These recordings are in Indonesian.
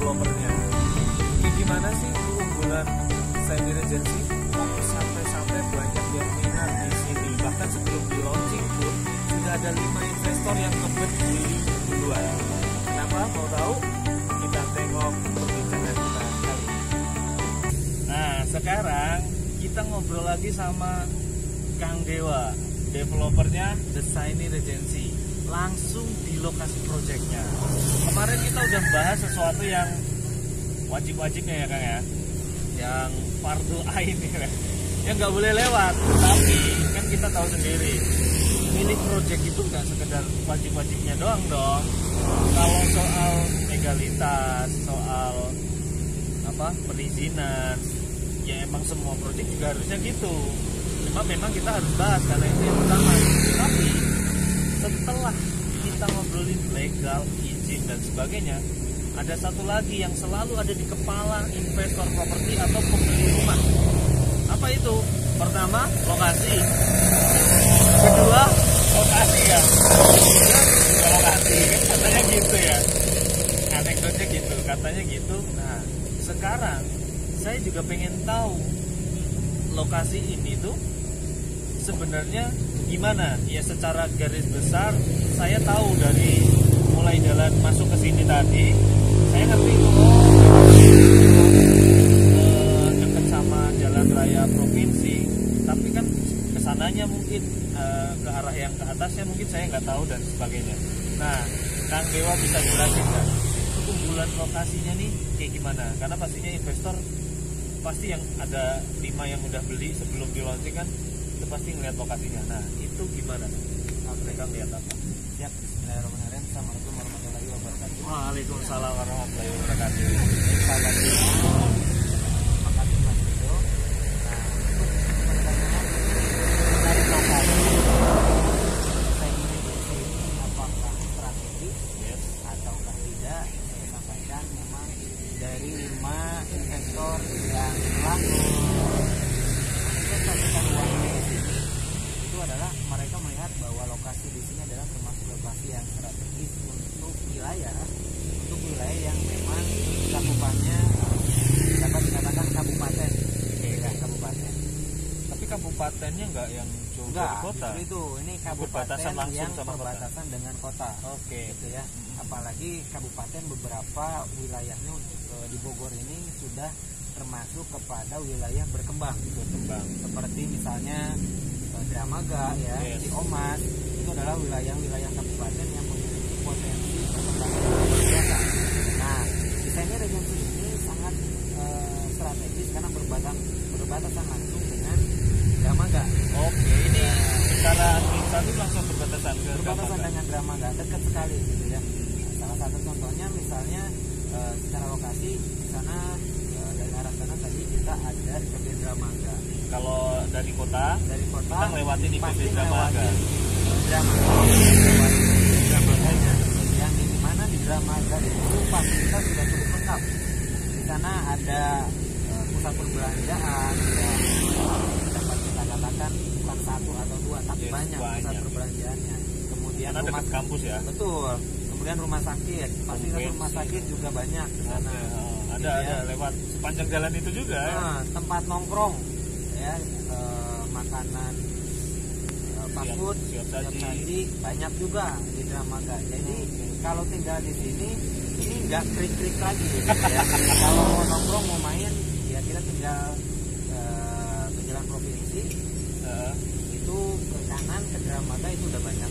developernya. Kayak gimana sih keunggulan Shiny Regency? Sampai-sampai banyak yang minat di sini. Bahkan sebelum di launching pun sudah ada 5 investor yang kebet beli duluan. Kenapa? Mau tahu? Kita tengok perbincangan kita kali ini. Nah, sekarang kita ngobrol lagi sama Kang Dewa, developernya The Shiny Regency, langsung di lokasi proyeknya. Kemarin kita udah bahas sesuatu yang wajib-wajibnya ya Kang ya, yang fardu ain ya, yang nggak boleh lewat. Tapi kan kita tahu sendiri, milik proyek itu nggak sekedar wajib-wajibnya doang dong. Kalau soal legalitas, soal perizinan, ya emang semua proyek juga harusnya gitu. Cuma memang kita harus bahas karena itu yang pertama. Tapi setelah kita ngobrolin legal, izin dan sebagainya, ada satu lagi yang selalu ada di kepala investor properti atau pembeli rumah. Apa itu? Pertama, lokasi. Kedua, lokasi ya. Lokasi, katanya gitu ya. Anekdotnya gitu, katanya gitu. Nah, sekarang saya juga pengen tahu lokasi ini tuh sebenarnya gimana? Ya secara garis besar saya tahu dari mulai jalan masuk ke sini tadi, saya ngerti dekat sama jalan raya provinsi, tapi kan kesananya mungkin ke arah yang ke atasnya mungkin saya nggak tahu dan sebagainya. Nah, Kang Dewa bisa jelasin nggak keunggulan lokasinya nih kayak gimana? Karena pastinya investor pasti yang ada 5 yang udah beli sebelum di launching kan itu pasti ngeliat lokasinya. Nah itu gimana? Mereka ngeliat apa? Siap. Bismillahirrahmanirrahim. Assalamualaikum warahmatullahi wabarakatuh. Waalaikumsalam warahmatullahi wabarakatuh. Sahabat semua, terima kasih Mas Rido. Nah, untuk pertanyaan dari lokasi, saya ingin ini apakah strategis ataukah tidak? Saya sampaikan memang dari 5 investor yang telah investasikan uangnya di sini, itu adalah mereka melihat bahwa lokasi di sini adalah termasuk lokasi yang strategis untuk wilayah yang memang cakupannya dapat dikatakan kabupaten, ya kabupaten. Tapi kabupatennya nggak yang jauh dari kota. Itu ini kabupaten yang perbatasan dengan kota. Oke. Gitu ya. Apalagi kabupaten beberapa wilayahnya untuk di Bogor ini sudah termasuk kepada wilayah berkembang. Seperti misalnya Dramaga ya, di Omas, itu adalah wilayah-wilayah kabupaten yang memiliki potensi perkembangan luar biasa. Nah, desainnya Regency ini sangat strategis karena berbatasan langsung dengan Dramaga. Oke, ini secara administratif langsung berbatasan dengan Dramaga, dekat sekali gitu ya. Salah satu contohnya misalnya secara lokasi di sana dari arah sana tadi kita ada IPB Dramaga. Kalau dari kota kita ngelewatin IPB Dramaga. Dramaganya yang di mana di Dramaga itu fasilitas sudah cukup lengkap. Di sana ada pusat perbelanjaan, dapat kita katakan bukan 1 atau 2 tapi banyak pusat perbelanjaannya. Kemudian rumah kampus ya. Betul. Kemudian rumah sakit, fasilitas rumah sakit juga banyak di sana. Ada lewat sepanjang jalan itu juga. Tempat nongkrong, ya, makanan, fast food, siap saji banyak juga di Dramaga. Jadi kalau tinggal di sini ini nggak krik-krik lagi, gitu ya. Kalau mau nongkrong mau main, ya kita tinggal ke jalan provinsi. Itu ke kanan ke Dramaga itu udah banyak.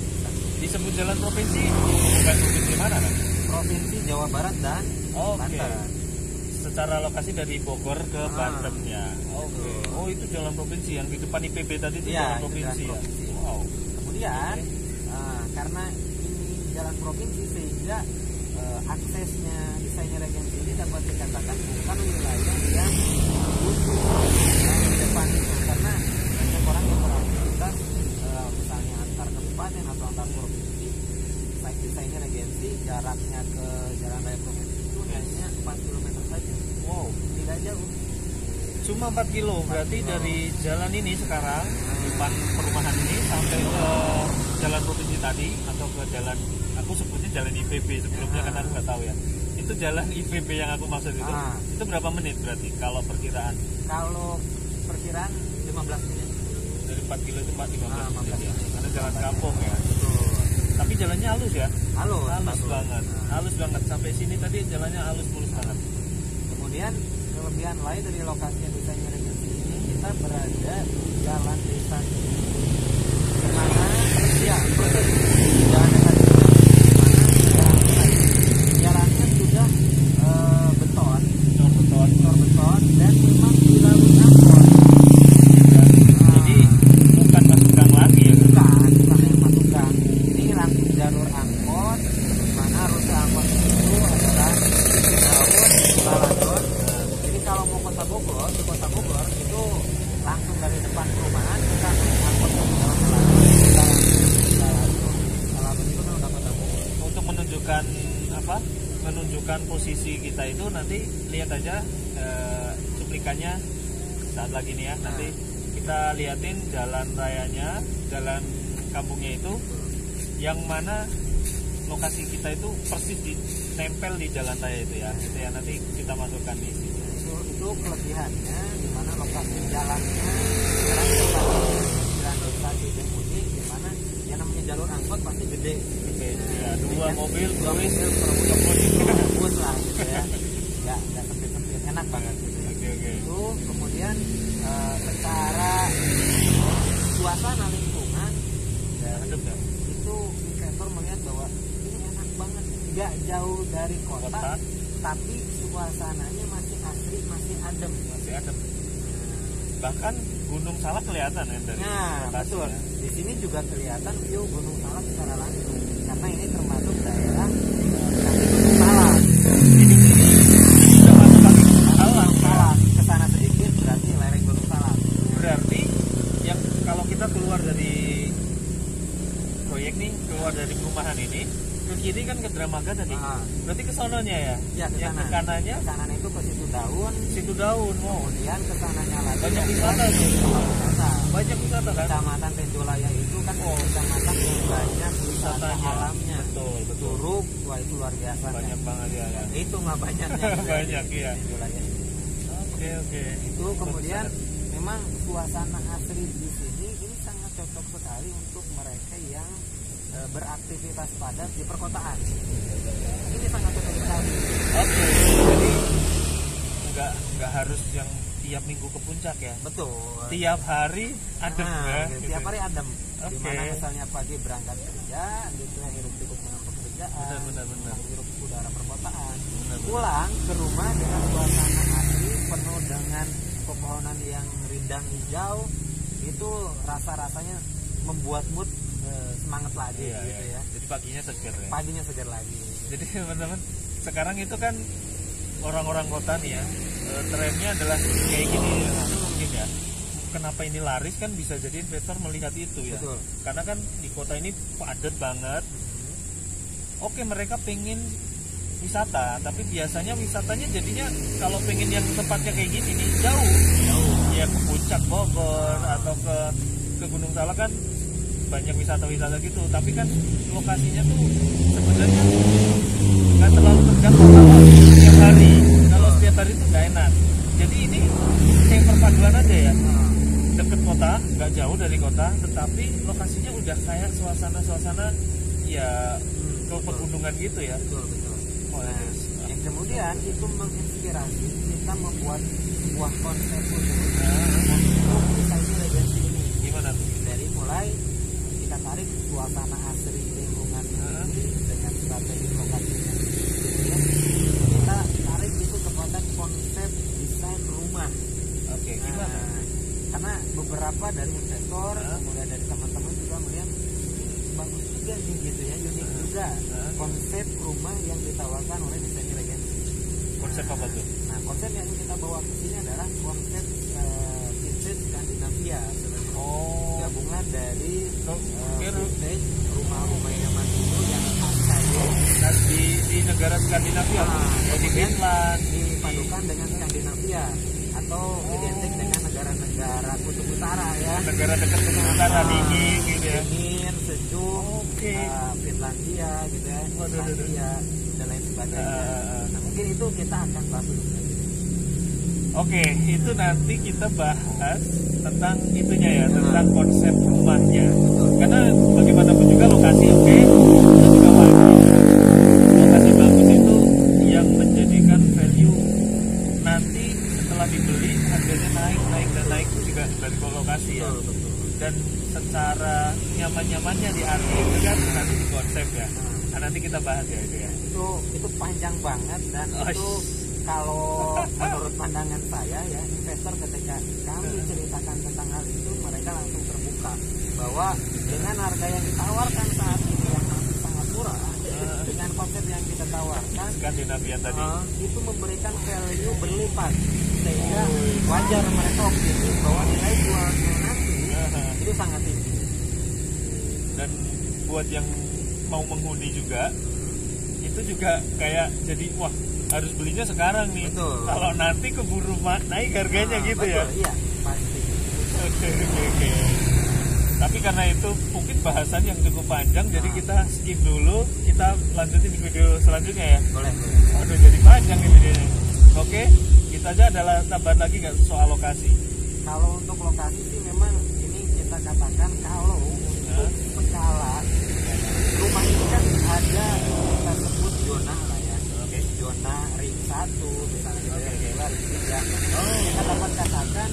Disebut jalan provinsi, bukan provinsi mana kan? Provinsi Jawa Barat dan Banten. Secara lokasi dari Bogor ke Banten ya. Oke. Oh itu jalan provinsi yang di depan IPB tadi itu jalan provinsi ya. Wow. Kemudian karena ini jalan provinsi sehingga aksesnya desainnya Regency ini dapat dikatakan bukan wilayah yang di depan itu, karena banyak orang yang beraktivitas misalnya antar kabupaten atau antar provinsi. Site desainnya Regency jaraknya ke jalan raya provinsi itu hanya 4 km saja. Wow, tidak jauh. Cuma 4 kilo, berarti dari jalan ini sekarang depan perumahan ini sampai ke jalan provinsi tadi atau ke jalan, aku sebutnya jalan IPB sebelumnya karena aku nggak tahu ya. Itu itu jalan IVB yang aku maksud itu. Itu berapa menit berarti kalau perkiraan? Kalau perkiraan 15 menit. Dari 4 kilo itu 15 menit ya. Karena jalan kampung ya. Tapi jalannya halus ya? Halus banget. Halus banget. Sampai sini tadi jalannya halus mulus banget. Kemudian kelebihan lain dari lokasi desanya Regency ini, kita berada di jalan desa di mana ya jalan desa jalannya sudah beton dan memang dilalui angkot. Jadi bukan masuk gang lagi ya? Bukan yang masuk gang. Ini langsung jalur angkot, di mana rute angkot itu adalah Baladon. Jadi kalau mau kota Bogor, di kota Bogor itu langsung dari depan perumahan kita angkot ke Baladon itu kan udah kota Bogor. Untuk menunjukkan apa? Menunjukkan posisi kita itu nanti lihat aja cuplikannya saat lagi nih ya. Nanti kita liatin jalan rayanya, jalan kampungnya itu, yang mana lokasi kita itu persis ditempel di jalan raya itu ya. Itu ya nanti kita masukkan di sini. Itu kelebihannya, di mana lokasi jalannya jalan desa di Mudik, di mana yang namanya jalur angkot pasti gede. Ya, dua mobil bus lah gitu ya. Nggak sempit-sempit, enak banget gitu ya. Oke. Itu kemudian secara suasana lingkungan itu investor melihat bahwa ini enak banget, nggak jauh dari kota. Tapi suasananya masih asri, masih adem. Bahkan Gunung Salak kelihatan ya dari betul. Di sini juga kelihatan view Gunung Salak secara langsung, karena ini termasuk daerah Gunung Salak. Ini udah masuk kaki Gunung Salak. Kesana sedikit berarti lereng Gunung Salak. Berarti yang kalau kita keluar dari proyek nih, keluar dari perumahan ini, ke kiri kan ke Dramaga tadi. Berarti ke sononya ya? Ya, ke yang sana. ke kanannya? Ke kanan itu ke Situ Daun. Kemudian ke sananya lagi banyak wisata tuh. Banyak wisata kan? Kecamatan Tenjolaya itu kan kecamatan yang banyak wisata alamnya. Betul. Curug, wah itu luar biasa. Banyak banget ya. Itu nggak banyaknya. Banyak ya. Tenjolaya ini. Oke. Itu kemudian memang suasana asri di sini ini sangat cocok sekali untuk mereka yang beraktivitas padat di perkotaan. Ini sangat cocok sekali. Oke. Jadi nggak harus yang tiap minggu ke puncak ya? Betul. Tiap hari adem ya? Tiap hari adem. Oke. Dimana misalnya pagi berangkat kerja, gitu ya, hiruk pikuk dengan pekerjaan, Benar. hirup udara perkotaan. Benar. Pulang ke rumah dengan suasana asri penuh dengan pepohonan yang rindang hijau, itu rasa-rasanya membuat mood semangat lagi gitu ya. Jadi paginya segar ya? Paginya segar lagi. Jadi teman-teman, sekarang itu kan orang-orang kota nih ya, trennya adalah kayak gini ya, mungkin ya. Kenapa ini laris kan bisa jadi investor melihat itu ya. Betul. Karena kan di kota ini padat banget. Oke, mereka pengen wisata, tapi biasanya wisatanya jadinya kalau pengen yang tempatnya kayak gini nih jauh. Ya ke puncak Bogor atau ke Gunung Salak kan banyak wisata-wisata gitu, tapi kan lokasinya tuh sebenarnya nggak terlalu terjangkau kalau setiap hari. Kalau setiap hari itu nggak enak. Jadi ini kayak perpaduan aja ya, deket kota, nggak jauh dari kota, tetapi lokasinya udah kayak suasana ya ke pegunungan gitu ya. Betul. Yang kemudian itu menginspirasi kita membuat sebuah konsep untuk Regency Regency ini. Gimana tuh? Dari mulai kita tarik suasana asri lingkungan ini dengan strategi lokasinya. Kita tarik itu kepada konsep desain rumah. Oke, gimana? Karena beberapa dari investor, kemudian dari teman-teman juga melihat bagus juga nih gitu ya, unik juga konsep rumah yang ditawarkan oleh desain Regency. Konsep apa tuh? Nah, konsep yang kita bawa ke sini adalah konsep vintage Skandinavia sebenarnya. Gabungan dari vintage rumah-rumah zaman dulu yang khas di negara Skandinavia, di Finland, dipadukan dengan Skandinavia atau identik dengan negara-negara kutub utara ya. Negara dekat kutub utara dingin gitu ya. Dingin, sejuk, Finlandia gitu ya, Finlandia dan lain sebagainya. Nah, mungkin itu kita akan bahas dulu. Oke, itu nanti kita bahas tentang itunya ya, tentang konsep rumahnya. Karena bagaimanapun juga lokasi oke, itu juga wajib. Lokasi bagus itu yang menjadikan value nanti setelah dibeli harganya naik itu juga dari lokasi ya. Dan secara nyaman-nyamannya di arti itu kan nanti di konsep ya. Nah, nanti kita bahas ya itu ya. Itu panjang banget dan itu kalau menurut pandangan saya ya, investor ketika kami ceritakan tentang hal itu, mereka langsung terbuka bahwa dengan harga yang ditawarkan saat ini yang masih sangat murah, dengan konsep yang kita tawarkan Skandinavian tadi itu memberikan value berlipat, sehingga wajar mereka optimis bahwa nilai jualnya nanti itu sangat tinggi. Dan buat yang mau menghuni juga itu juga kayak jadi wah harus belinya sekarang nih. Betul. Kalau nanti keburu naik harganya gitu betul, ya. Iya, pasti. Oke. Tapi karena itu mungkin bahasan yang cukup panjang, jadi kita skip dulu. Kita lanjutin di video selanjutnya ya. Boleh. Aduh, jadi panjang ini videonya. Oke, kita aja adalah tambahan lagi nggak soal lokasi. Kalau untuk lokasi sih memang ini kita katakan kalau untuk skala rumah ini kan ada kita sebut zona lah ya. Zona ring 1 misalnya gitu ya, ring 3. Kita dapat katakan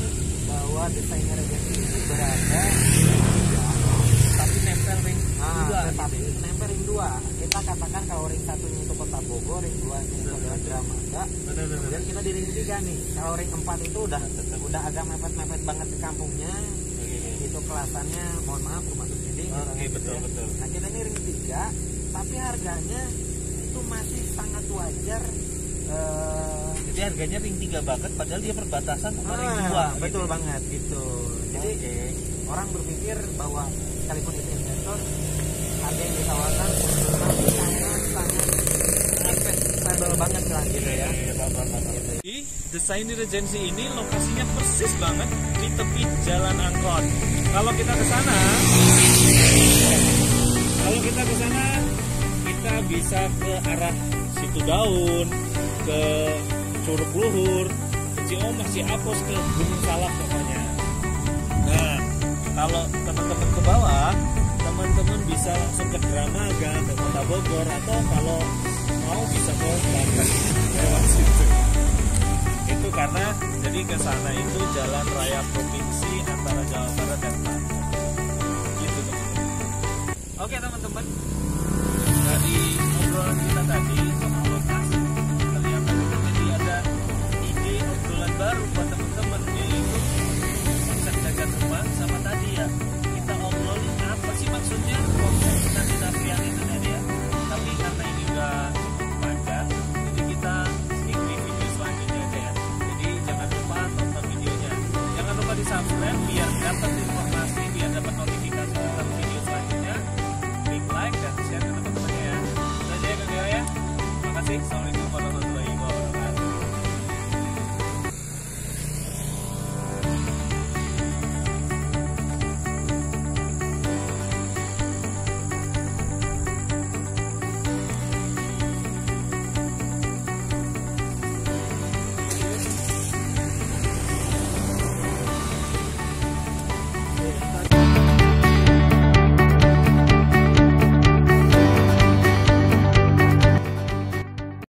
bahwa desainer Regency ini berada di ring 3. Tapi nempel ring 2. Tapi nempel ring 2. Kita katakan kalau ring 1-nya itu Kota Bogor, ring 2-nya itu adalah Dramaga. Kemudian kita di ring 3 nih. Kalau ring 4 itu udah agak mepet-mepet banget ke kampungnya. Itu kelasannya, mohon maaf, rumah subsidi. Betul. Nah, kita ini ring 3, tapi harganya itu masih sangat wajar. Jadi harganya ring 3 banget, padahal dia perbatasan sama ring 2. Betul gitu. Banget gitu. Jadi orang berpikir bahwa sekalipun itu investor, harga yang ditawarkan tapi sangat investable banget lah gitu ya. Di Desainer Regency ini lokasinya persis banget di tepi Jalan Angkot. Kalau kita ke sana, kita bisa ke arah Situ Daun, ke Curug Luhur, ke Ciamis, Ciapos, ke Gunung Salak pokoknya. Nah, kalau teman-teman ke bawah, teman-teman bisa langsung ke Dramaga, ke Kota Bogor, atau kalau mau bisa ke Banten lewat situ. Itu karena jadi ke sana itu jalan raya provinsi antara Jawa Barat dan Banten. Gitu teman-teman. Oke teman-teman, dari obrolan kita tadi